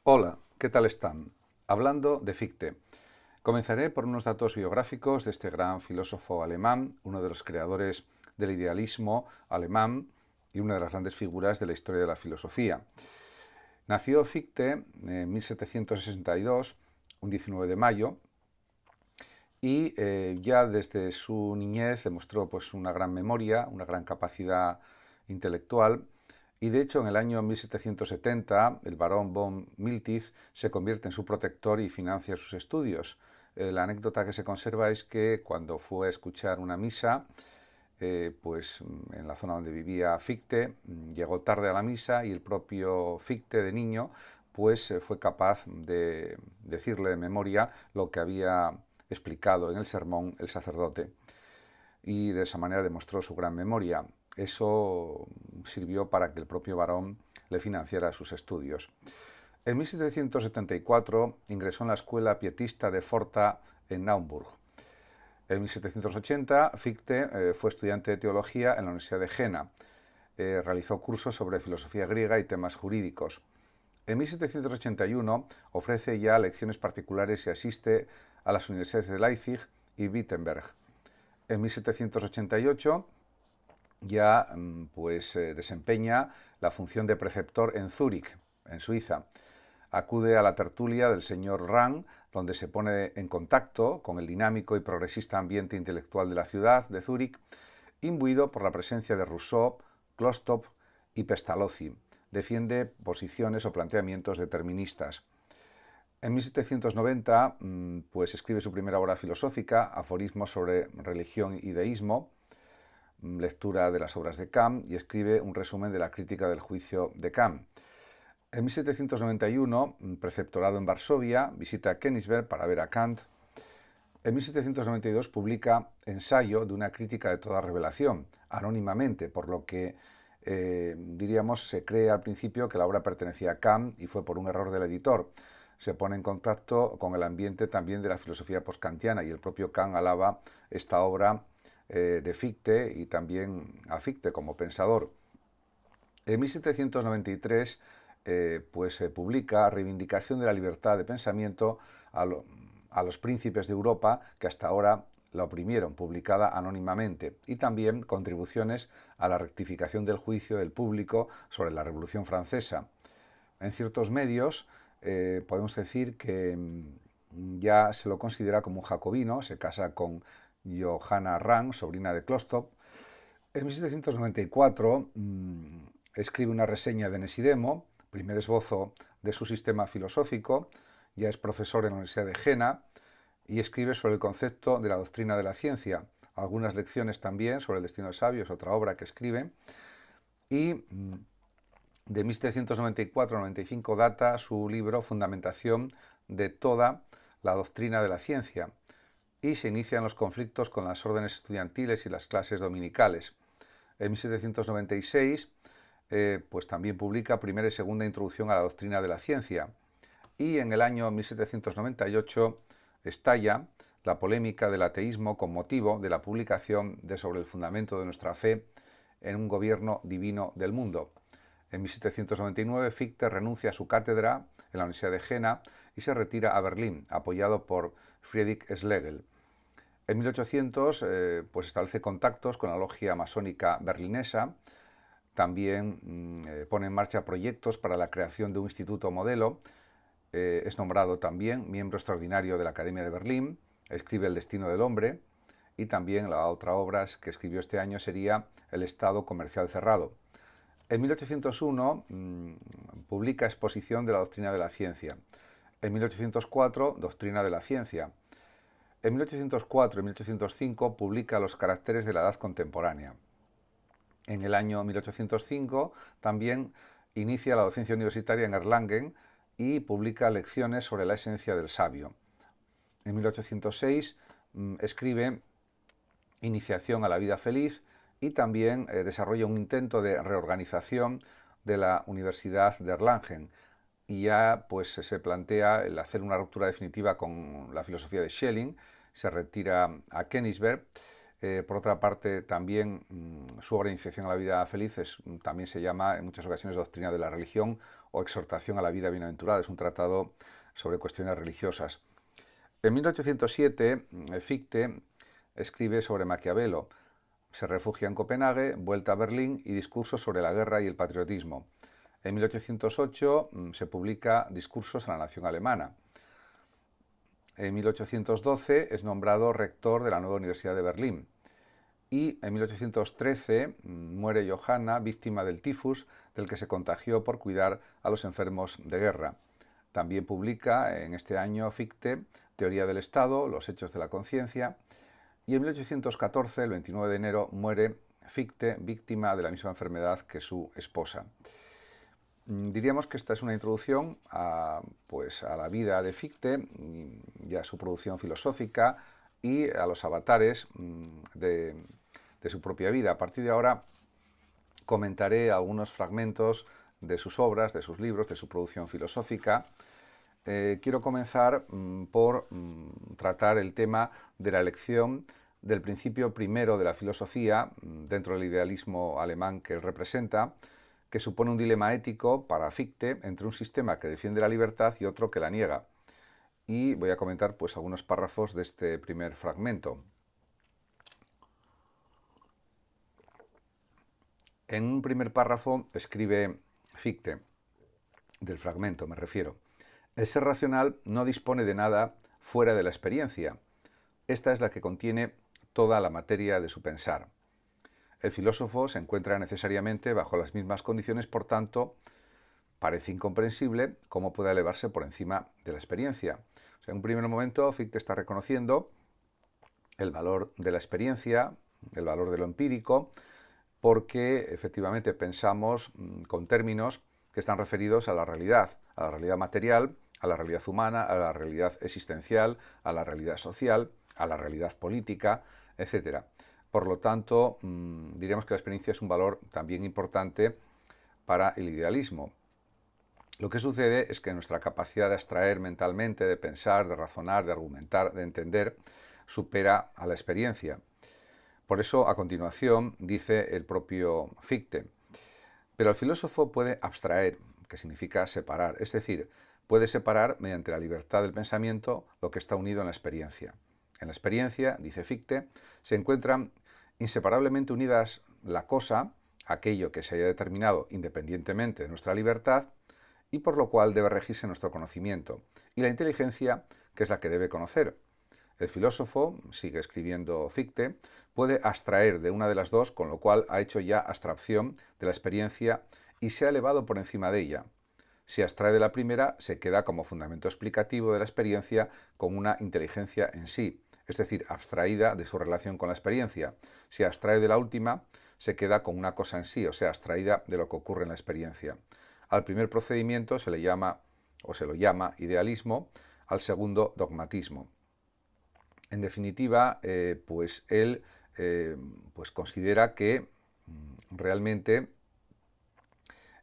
Hola, ¿qué tal están? Hablando de Fichte. Comenzaré por unos datos biográficos de este gran filósofo alemán, uno de los creadores del idealismo alemán y una de las grandes figuras de la historia de la filosofía. Nació Fichte en 1762, un 19 de mayo, y ya desde su niñez demostró pues, una gran memoria, una gran capacidad intelectual, y de hecho en el año 1770 el barón von Miltitz se convierte en su protector y financia sus estudios. La anécdota que se conserva es que cuando fue a escuchar una misa, pues en la zona donde vivía Fichte, llegó tarde a la misa y el propio Fichte de niño pues fue capaz de decirle de memoria lo que había explicado en el sermón el sacerdote, y de esa manera demostró su gran memoria. Eso sirvió para que el propio barón le financiara sus estudios. En 1774 ingresó en la escuela pietista de Forta en Naumburg. En 1780 Fichte fue estudiante de teología en la Universidad de Jena. Realizó cursos sobre filosofía griega y temas jurídicos. En 1781 ofrece ya lecciones particulares y asiste a las universidades de Leipzig y Wittenberg. En 1788 ya pues desempeña la función de preceptor en Zúrich, en Suiza. Acude a la tertulia del señor Rang, donde se pone en contacto con el dinámico y progresista ambiente intelectual de la ciudad de Zúrich, imbuido por la presencia de Rousseau, Klostop y Pestalozzi. Defiende posiciones o planteamientos deterministas. En 1790 pues escribe su primera obra filosófica, Aforismos sobre religión y deísmo, lectura de las obras de Kant, y escribe un resumen de la crítica del juicio de Kant. En 1791, preceptorado en Varsovia, visita Königsberg para ver a Kant. En 1792 publica Ensayo de una crítica de toda revelación, anónimamente, por lo que diríamos se cree al principio que la obra pertenecía a Kant y fue por un error del editor. Se pone en contacto con el ambiente también de la filosofía postkantiana y el propio Kant alaba esta obra de Fichte y también a Fichte como pensador. En 1793 pues se publica Reivindicación de la libertad de pensamiento a los príncipes de Europa que hasta ahora la oprimieron, publicada anónimamente, y también Contribuciones a la rectificación del juicio del público sobre la Revolución Francesa. En ciertos medios podemos decir que ya se lo considera como un jacobino, se casa con Johanna Rang, sobrina de Klostop. En 1794 escribe una reseña de Nesidemo, primer esbozo de su sistema filosófico, ya es profesor en la Universidad de Jena, y escribe sobre el concepto de la doctrina de la ciencia, algunas lecciones también sobre el destino de sabios, otra obra que escribe, y de 1794 a 95 data su libro Fundamentación de toda la doctrina de la ciencia, y se inician los conflictos con las órdenes estudiantiles y las clases dominicales. En 1796 pues también publica Primera y Segunda Introducción a la Doctrina de la Ciencia, y en el año 1798 estalla la polémica del ateísmo con motivo de la publicación de Sobre el fundamento de nuestra fe en un gobierno divino del mundo. En 1799 Fichte renuncia a su cátedra en la Universidad de Jena y se retira a Berlín, apoyado por Friedrich Schlegel. En 1800 pues establece contactos con la logia masónica berlinesa. También pone en marcha proyectos para la creación de un instituto modelo. Es nombrado también miembro extraordinario de la Academia de Berlín. Escribe El destino del hombre, y también la otra obra que escribió este año sería El Estado comercial cerrado. En 1801 publica Exposición de la doctrina de la ciencia. En 1804 Doctrina de la ciencia. En 1804 y 1805 publica Los caracteres de la edad contemporánea. En el año 1805 también inicia la docencia universitaria en Erlangen y publica lecciones sobre la esencia del sabio. En 1806 escribe Iniciación a la vida feliz y también desarrolla un intento de reorganización de la Universidad de Erlangen, y ya pues se plantea el hacer una ruptura definitiva con la filosofía de Schelling. Se retira a Königsberg. Por otra parte, también su obra Iniciación a la vida feliz también se llama en muchas ocasiones Doctrina de la religión o Exhortación a la vida bienaventurada, es un tratado sobre cuestiones religiosas. En 1807, Fichte escribe sobre Maquiavelo. Se refugia en Copenhague, vuelta a Berlín y discursos sobre la guerra y el patriotismo. En 1808 se publica Discursos a la nación alemana. En 1812 es nombrado rector de la nueva Universidad de Berlín. Y en 1813 muere Johanna, víctima del tifus, del que se contagió por cuidar a los enfermos de guerra. También publica en este año Fichte Teoría del Estado, los hechos de la conciencia. Y en 1814, el 29 de enero, muere Fichte, víctima de la misma enfermedad que su esposa. Diríamos que esta es una introducción a la vida de Fichte y a su producción filosófica y a los avatares de su propia vida. A partir de ahora comentaré algunos fragmentos de sus obras, de sus libros, de su producción filosófica. Quiero comenzar por tratar el tema de la elección del principio primero de la filosofía dentro del idealismo alemán que él representa, que supone un dilema ético para Fichte entre un sistema que defiende la libertad y otro que la niega. Y voy a comentar algunos párrafos de este primer fragmento. En un primer párrafo escribe Fichte, del fragmento me refiero: el ser racional no dispone de nada fuera de la experiencia. Esta es la que contiene toda la materia de su pensar. El filósofo se encuentra necesariamente bajo las mismas condiciones, por tanto, parece incomprensible cómo pueda elevarse por encima de la experiencia. O sea, en un primer momento, Fichte está reconociendo el valor de la experiencia, el valor de lo empírico, porque efectivamente pensamos con términos que están referidos a la realidad material, a la realidad humana, a la realidad existencial, a la realidad social, a la realidad política, etc. Por lo tanto, diríamos que la experiencia es un valor también importante para el idealismo. Lo que sucede es que nuestra capacidad de abstraer mentalmente, de pensar, de razonar, de argumentar, de entender, supera a la experiencia. Por eso, a continuación, dice el propio Fichte: pero el filósofo puede abstraer, que significa separar, es decir, puede separar mediante la libertad del pensamiento lo que está unido en la experiencia. En la experiencia, dice Fichte, se encuentran inseparablemente unidas la cosa, aquello que se haya determinado independientemente de nuestra libertad, y por lo cual debe regirse nuestro conocimiento, y la inteligencia, que es la que debe conocer. El filósofo, sigue escribiendo Fichte, puede abstraer de una de las dos, con lo cual ha hecho ya abstracción de la experiencia y se ha elevado por encima de ella. Si abstrae de la primera, se queda como fundamento explicativo de la experiencia con una inteligencia en sí, es decir, abstraída de su relación con la experiencia. Si abstrae de la última, se queda con una cosa en sí, o sea, abstraída de lo que ocurre en la experiencia. Al primer procedimiento se le llama, o se lo llama, idealismo, al segundo, dogmatismo. En definitiva, él considera que realmente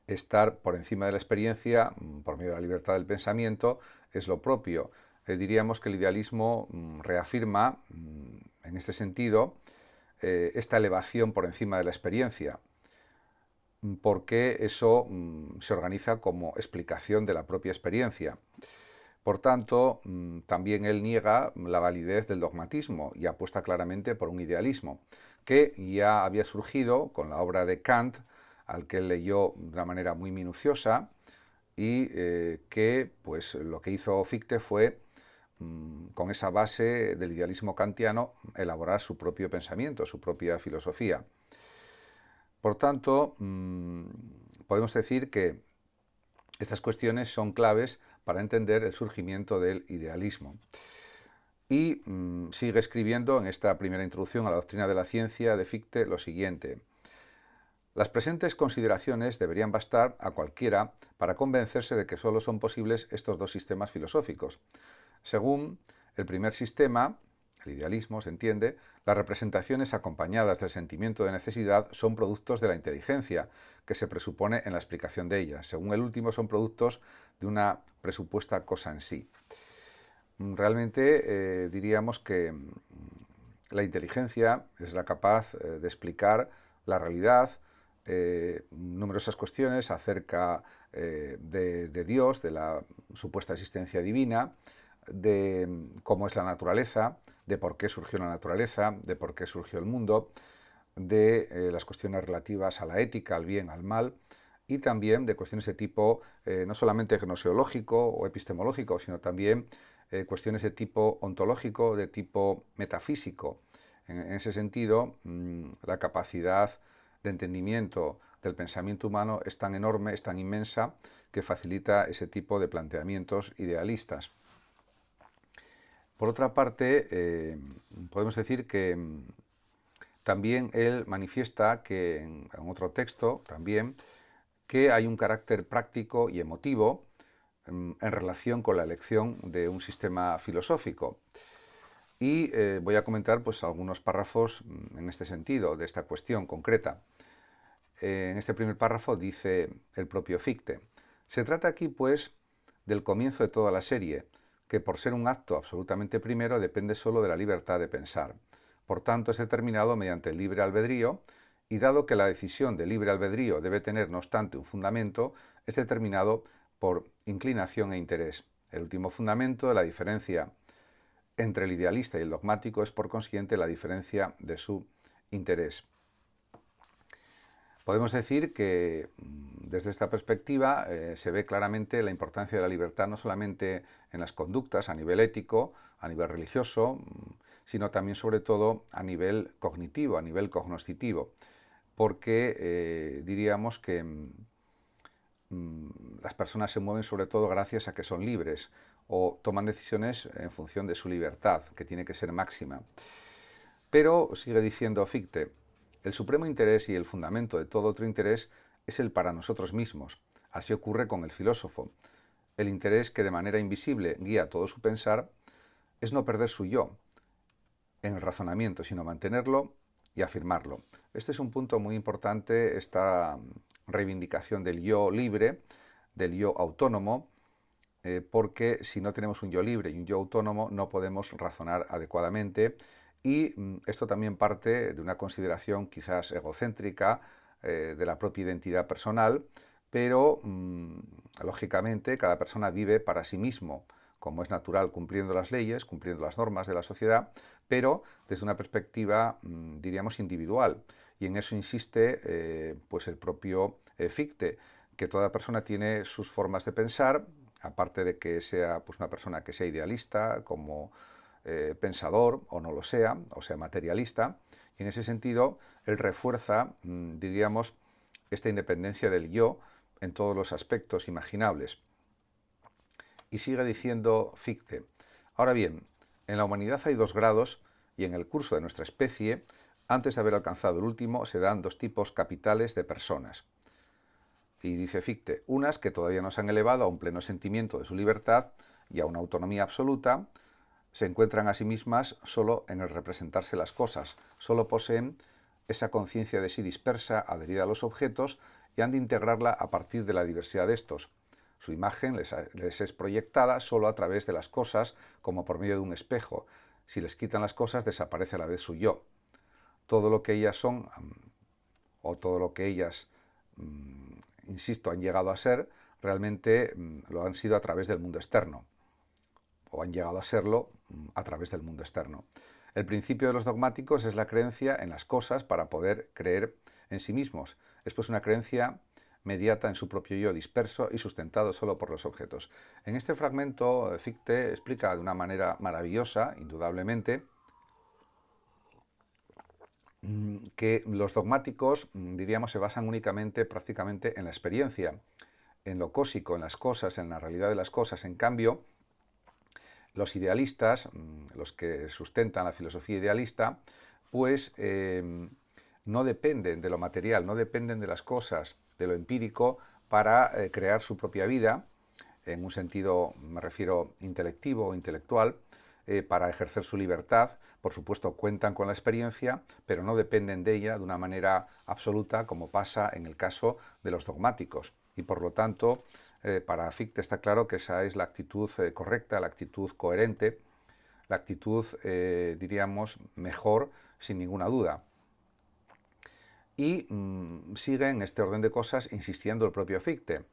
estar por encima de la experiencia, por medio de la libertad del pensamiento, es lo propio. Diríamos que el idealismo reafirma, en este sentido, esta elevación por encima de la experiencia, porque eso se organiza como explicación de la propia experiencia. Por tanto, también él niega la validez del dogmatismo y apuesta claramente por un idealismo, que ya había surgido con la obra de Kant, al que él leyó de una manera muy minuciosa, y que lo que hizo Fichte fue, con esa base del idealismo kantiano, elaborar su propio pensamiento, su propia filosofía. Por tanto, podemos decir que estas cuestiones son claves para entender el surgimiento del idealismo. Y sigue escribiendo en esta primera introducción a la doctrina de la ciencia de Fichte lo siguiente: las presentes consideraciones deberían bastar a cualquiera para convencerse de que solo son posibles estos dos sistemas filosóficos. Según el primer sistema, el idealismo, se entiende, las representaciones acompañadas del sentimiento de necesidad son productos de la inteligencia, que se presupone en la explicación de ellas. Según el último, son productos de una presupuesta cosa en sí. Realmente diríamos que la inteligencia es la capaz de explicar la realidad, numerosas cuestiones acerca de Dios, de la supuesta existencia divina, de cómo es la naturaleza, de por qué surgió la naturaleza, de por qué surgió el mundo, de las cuestiones relativas a la ética, al bien, al mal, y también de cuestiones de tipo no solamente gnoseológico o epistemológico, sino también cuestiones de tipo ontológico, de tipo metafísico. En ese sentido, la capacidad de entendimiento del pensamiento humano es tan enorme, es tan inmensa, que facilita ese tipo de planteamientos idealistas. Por otra parte, podemos decir que también él manifiesta que en otro texto también que hay un carácter práctico y emotivo en relación con la elección de un sistema filosófico. Y voy a comentar pues, algunos párrafos en este sentido, de esta cuestión concreta. En este primer párrafo dice el propio Fichte: se trata aquí, pues, del comienzo de toda la serie, que por ser un acto absolutamente primero depende solo de la libertad de pensar. Por tanto, es determinado mediante el libre albedrío, y dado que la decisión de libre albedrío debe tener, no obstante, un fundamento, es determinado por inclinación e interés. El último fundamento de la diferencia entre el idealista y el dogmático es, por consiguiente, la diferencia de su interés. Podemos decir que desde esta perspectiva se ve claramente la importancia de la libertad no solamente en las conductas a nivel ético, a nivel religioso, sino también sobre todo a nivel cognitivo, a nivel cognoscitivo, porque diríamos que las personas se mueven sobre todo gracias a que son libres o toman decisiones en función de su libertad, que tiene que ser máxima. Pero, sigue diciendo Fichte, el supremo interés y el fundamento de todo otro interés es el para nosotros mismos. Así ocurre con el filósofo. El interés que de manera invisible guía todo su pensar es no perder su yo en el razonamiento, sino mantenerlo y afirmarlo. Este es un punto muy importante, esta reivindicación del yo libre, del yo autónomo, porque si no tenemos un yo libre y un yo autónomo no podemos razonar adecuadamente, y esto también parte de una consideración quizás egocéntrica de la propia identidad personal, pero lógicamente cada persona vive para sí mismo, como es natural, cumpliendo las leyes, cumpliendo las normas de la sociedad, pero desde una perspectiva, diríamos, individual. Y en eso insiste pues el propio Fichte, que toda persona tiene sus formas de pensar, aparte de que sea pues, una persona que sea idealista, como pensador, o no lo sea, o sea materialista, y en ese sentido él refuerza, diríamos, esta independencia del yo en todos los aspectos imaginables. Y sigue diciendo Fichte: ahora bien, en la humanidad hay dos grados, y en el curso de nuestra especie, antes de haber alcanzado el último, se dan dos tipos capitales de personas. Y dice Fichte, unas que todavía no se han elevado a un pleno sentimiento de su libertad y a una autonomía absoluta, se encuentran a sí mismas solo en el representarse las cosas, solo poseen esa conciencia de sí dispersa, adherida a los objetos, y han de integrarla a partir de la diversidad de estos. Su imagen les es proyectada solo a través de las cosas, como por medio de un espejo. Si les quitan las cosas, desaparece a la vez su yo. Todo lo que ellas son, o todo lo que ellas, insisto, han llegado a ser, realmente lo han sido a través del mundo externo, o han llegado a serlo a través del mundo externo. El principio de los dogmáticos es la creencia en las cosas para poder creer en sí mismos. Es pues una creencia mediata en su propio yo, disperso y sustentado solo por los objetos. En este fragmento, Fichte explica de una manera maravillosa, indudablemente, que los dogmáticos, diríamos, se basan únicamente, prácticamente, en la experiencia, en lo cósico, en las cosas, en la realidad de las cosas. En cambio, los idealistas, los que sustentan la filosofía idealista, pues no dependen de lo material, no dependen de las cosas, de lo empírico, para crear su propia vida, en un sentido, me refiero, intelectivo o intelectual, para ejercer su libertad. Por supuesto, cuentan con la experiencia, pero no dependen de ella de una manera absoluta, como pasa en el caso de los dogmáticos. Y por lo tanto, para Fichte está claro que esa es la actitud correcta, la actitud coherente, la actitud, diríamos, mejor, sin ninguna duda. Y sigue en este orden de cosas insistiendo el propio Fichte.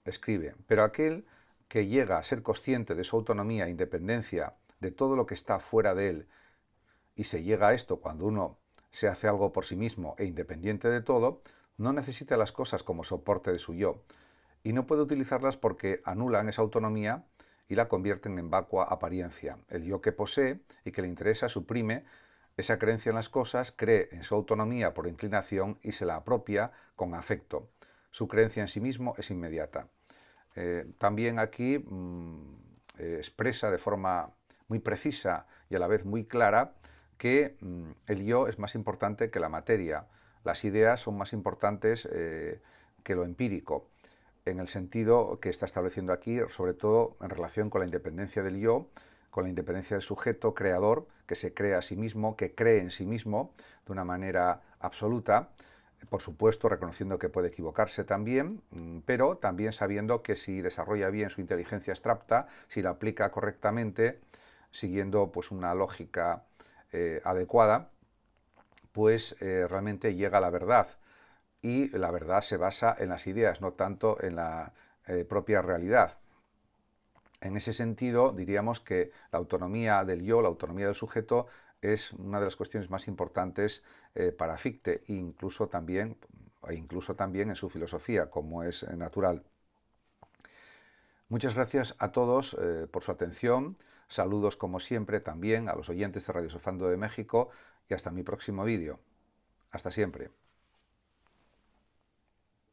escribe, pero aquel que llega a ser consciente de su autonomía e independencia de todo lo que está fuera de él, y se llega a esto cuando uno se hace algo por sí mismo e independiente de todo, no necesita las cosas como soporte de su yo, y no puede utilizarlas porque anulan esa autonomía y la convierten en vacua apariencia. El yo que posee y que le interesa suprime esa creencia en las cosas, cree en su autonomía por inclinación y se la apropia con afecto. Su creencia en sí mismo es inmediata. También aquí expresa de forma muy precisa y a la vez muy clara que el yo es más importante que la materia. Las ideas son más importantes que lo empírico, en el sentido que está estableciendo aquí, sobre todo en relación con la independencia del yo, con la independencia del sujeto creador, que se crea a sí mismo, que cree en sí mismo de una manera absoluta, por supuesto reconociendo que puede equivocarse también, pero también sabiendo que si desarrolla bien su inteligencia abstracta, si la aplica correctamente, siguiendo pues una lógica adecuada, pues realmente llega a la verdad. Y la verdad se basa en las ideas, no tanto en la propia realidad. En ese sentido, diríamos que la autonomía del yo, la autonomía del sujeto, es una de las cuestiones más importantes para Fichte, incluso también en su filosofía, como es natural. Muchas gracias a todos por su atención. Saludos, como siempre, también a los oyentes de Radio Sofando de México y hasta mi próximo vídeo. Hasta siempre.